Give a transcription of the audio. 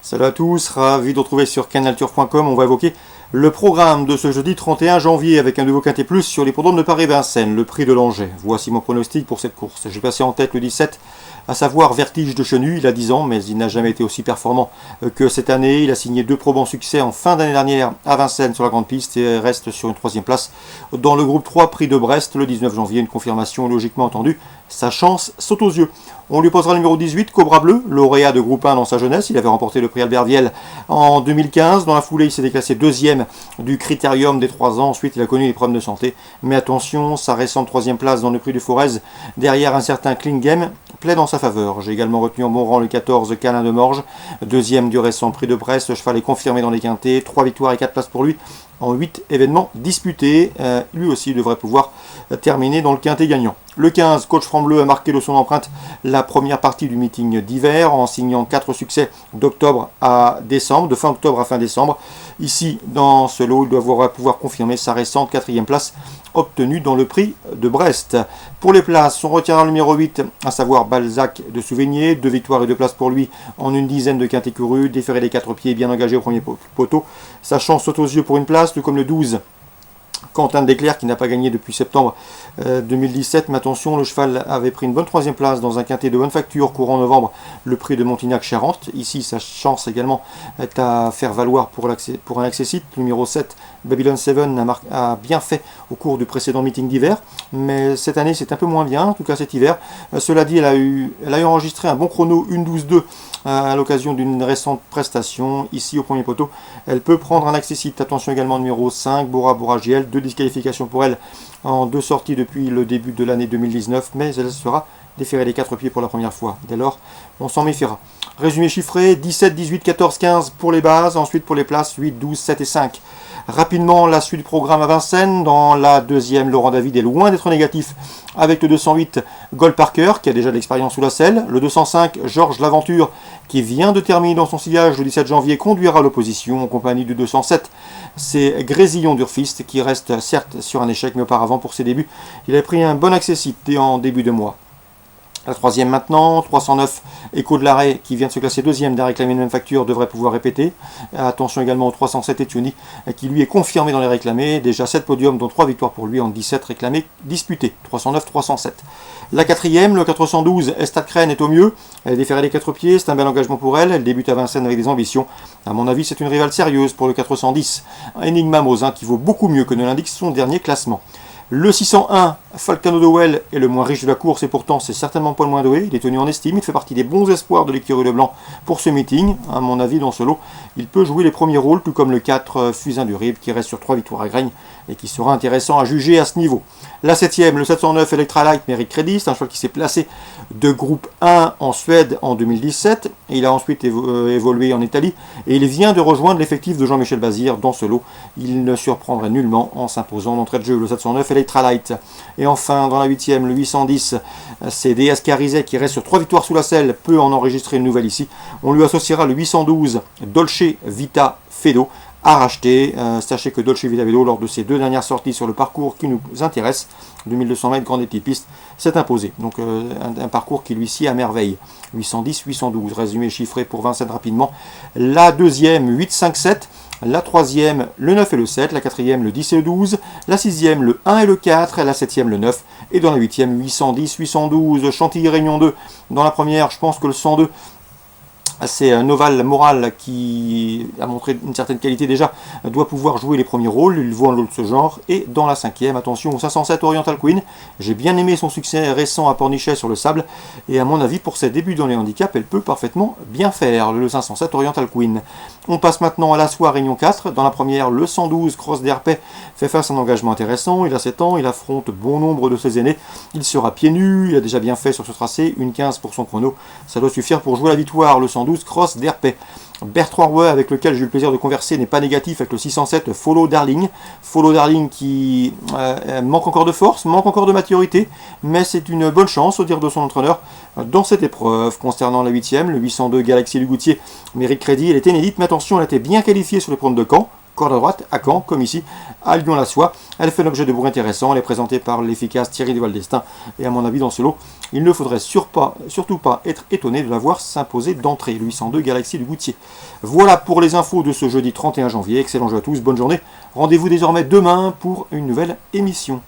Salut à tous, ravi de retrouver sur canalturf.com. On va évoquer le programme de ce jeudi 31 janvier avec un nouveau quintet plus sur l'hippodrome de Paris-Vincennes, le prix de Langeais. Voici mon pronostic pour cette course. J'ai passé en tête le 17, à savoir Vertige de Chenu. Il a 10 ans, mais il n'a jamais été aussi performant que cette année. Il a signé 2 probants succès en fin d'année dernière à Vincennes sur la grande piste et reste sur une 3e place dans le groupe 3 prix de Brest le 19 janvier. Une confirmation logiquement entendue. Sa chance saute aux yeux. On lui posera le numéro 18, Cobra Bleu, lauréat de groupe 1 dans sa jeunesse. Il avait remporté le prix Albert Viel en 2015. Dans la foulée, il s'est déclassé 2e du critérium des 3 ans. Ensuite, il a connu des problèmes de santé. Mais attention, sa récente 3e place dans le prix du Forez, derrière un certain Klingem, plaide en sa faveur. J'ai également retenu en bon rang le 14, Câlin de Morges, 2e du récent prix de Brest. Le cheval est confirmé dans les quintets. 3 victoires et 4 places pour lui en 8 événements disputés. Lui aussi devrait pouvoir terminer dans le quintet gagnant. Le 15, Coach Franc-Bleu a marqué de son empreinte la première partie du meeting d'hiver en signant 4 succès d'octobre à décembre, de fin octobre à fin décembre. Ici, dans ce lot, il doit pouvoir confirmer sa récente 4e place obtenue dans le prix de Brest. Pour les places, on retiendra le numéro 8, à savoir Balzac de Souvigné, 2 victoires et 2 places pour lui en une dizaine de quintets courus, déféré des 4 pieds, bien engagé au premier poteau. Sa chance saute aux yeux pour une place, tout comme le 12. Quentin de Desclercq qui n'a pas gagné depuis septembre 2017, mais attention, le cheval avait pris une bonne 3e place dans un quintet de bonne facture courant novembre, le prix de Montignac-Charente. Ici, sa chance également est à faire valoir pour un accessite. Le numéro 7, Babylon 7, a bien fait au cours du précédent meeting d'hiver, mais cette année c'est un peu moins bien, en tout cas cet hiver. Cela dit, elle a eu enregistré un bon chrono 1:12:2 à l'occasion d'une récente prestation. Ici au premier poteau, elle peut prendre un accessite. Attention également au numéro 5, Bora Boragiel, 2 disqualifications pour elle en 2 sorties depuis le début de l'année 2019, mais elle sera déférée des 4 pieds pour la première fois. Dès lors, on s'en méfiera. Résumé chiffré, 17, 18, 14, 15 pour les bases, ensuite pour les places 8, 12, 7 et 5. Rapidement, la suite du programme à Vincennes. Dans la 2e, Laurent David est loin d'être négatif avec le 208, Gold Parker, qui a déjà de l'expérience sous la selle. Le 205, Georges L'Aventure, qui vient de terminer dans son sillage le 17 janvier, conduira l'opposition en compagnie du 207. C'est Grésillon d'Urfist, qui reste certes sur un échec, mais auparavant, pour ses débuts, il a pris un bon accessite en début de mois. La 3e maintenant, 309, Écho de l'Arrêt, qui vient de se classer 2e d'un réclamé de même facture, devrait pouvoir répéter. Attention également au 307 Etioni, qui lui est confirmé dans les réclamés. Déjà 7 podiums, dont 3 victoires pour lui en 17 réclamés disputés. 309, 307. La 4e, le 412, Estad Crène est au mieux. Elle est déférée des 4 pieds, c'est un bel engagement pour elle. Elle débute à Vincennes avec des ambitions. À mon avis, c'est une rivale sérieuse pour le 410. Enigma Mosin, qui vaut beaucoup mieux que ne l'indique son dernier classement. Le 601, Falcano de Well, est le moins riche de la course et pourtant c'est certainement pas le moins doué. Il est tenu en estime, il fait partie des bons espoirs de l'écurie Leblanc pour ce meeting. À mon avis, dans ce lot, il peut jouer les premiers rôles, tout comme le 4, Fusain du Rib, qui reste sur 3 victoires à Graigne et qui sera intéressant à juger à ce niveau. La 7e, le 709, Electralight, mérite crédit. C'est un cheval qui s'est placé de groupe 1 en Suède en 2017. Et il a ensuite évolué en Italie et il vient de rejoindre l'effectif de Jean-Michel Bazir dans ce lot. Il ne surprendrait nullement en s'imposant d'entrée de jeu. Le 709, Electralight. Et enfin, dans la 8e, le 810, c'est DS Carizet qui reste sur 3 victoires sous la selle, peut en enregistrer une nouvelle ici. On lui associera le 812, Dolce Vita Fedo, à racheter. Sachez que Dolce Vita Fedo, lors de ses 2 dernières sorties sur le parcours qui nous intéresse, 2200 mètres, grande et petite piste, s'est imposé. Donc un parcours qui lui sied à merveille. 810, 812, résumé chiffré pour Vincennes rapidement. La 2e, 857. La 3e, le 9 et le 7, la 4e, le 10 et le 12, la 6e, le 1 et le 4, et la 7e, le 9, et dans la 8e, 810, 812, Chantilly Réunion 2. Dans la première, je pense que le 102, c'est un Oval Moral qui a montré une certaine qualité déjà, doit pouvoir jouer les premiers rôles, il vaut un lot de ce genre. Et dans la 5e, attention au 507 Oriental Queen, j'ai bien aimé son succès récent à Pornichet sur le sable, et à mon avis pour ses débuts dans les handicaps, elle peut parfaitement bien faire, le 507 Oriental Queen. On passe maintenant à la soirée Réunion 4, dans la première, le 112 Cross d'Herpet fait face à un engagement intéressant, il a 7 ans, il affronte bon nombre de ses aînés, il sera pieds nus, il a déjà bien fait sur ce tracé, une 15 pour son chrono, ça doit suffire pour jouer la victoire, le 112 Cross d'Herpet. Bertrand Rouet, avec lequel j'ai eu le plaisir de converser, n'est pas négatif avec le 607 Follow Darling. Follow Darling qui manque encore de force, manque encore de maturité, mais c'est une bonne chance, au dire de son entraîneur, dans cette épreuve. Concernant la 8e, le 802 Galaxy Lugoutier mérite crédit, elle était inédite, mais attention, elle était bien qualifiée sur les promes de Caen. corde à droite, à Caen, comme ici, à Lyon-la-Soie. Elle fait l'objet de bruits intéressants, elle est présentée par l'efficace Thierry Duval d'Estaing, et à mon avis, dans ce lot, il ne faudrait surtout pas être étonné de la voir s'imposer d'entrée, le 802 Galaxy du Goutier. Voilà pour les infos de ce jeudi 31 janvier, excellent jeu à tous, bonne journée, rendez-vous désormais demain pour une nouvelle émission.